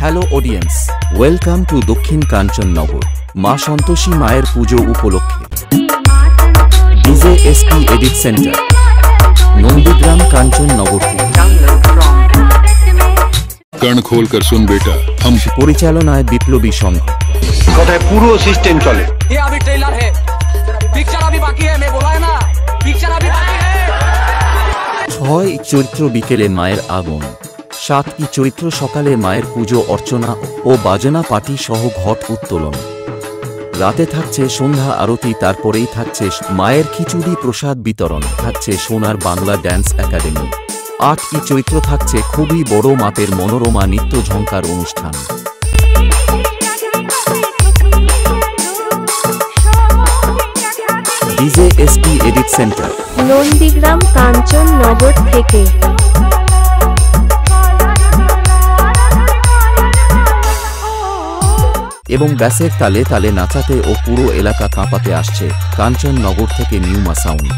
Hello audience, welcome to দক্ষিণ কাঞ্চননগর মা সন্তোষী মায়ের পুজো উপলক্ষে DJ SP edit centre, Nandigram, Kanchannagar. কান খোল কর শুন বেটা, हम পরিচালনায় বিপ্লবী সংঘ। কোথায় পুরো সিস্টেম চলে। ये अभी ट्रेलर है, पिक्चर अभी बाकी है, मैं बोला है ना, पिक्चर अभी बाकी है। 6 চৈত্র বিকেলে মায়ের আগমন, 7 চৈত্র সকালে মায়ের পুজো অর্চনা ও বাজনা পার্টি সহ ঘট উত্তোলন। রাতে থাকছে সন্ধ্যা আরতি, তারপরেই থাকছে মায়ের খিচুড়ি প্রসাদ বিতরণ, থাকছে সোনার বাংলা ড্যান্স একাডেমি। 8 চৈত্র থাকছে খুবই বড় মাপের মনোরমা নৃত্য ঝঙ্কার অনুষ্ঠান। DJ SP edit centre, Nandigram, Kanchannagar থেকে। এবং ব্যাসের তালে তালে নাচাতে ও পুরো এলাকা কাঁপাতে আসছে কাঞ্চননগর থেকে নিউমা sound.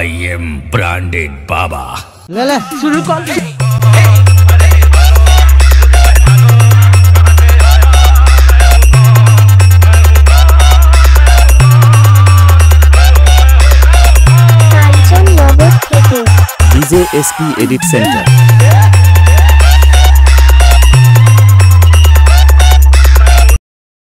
I am branded Baba. Kanchannagar থেকে ডিজে এসপি এডিট সেন্টার।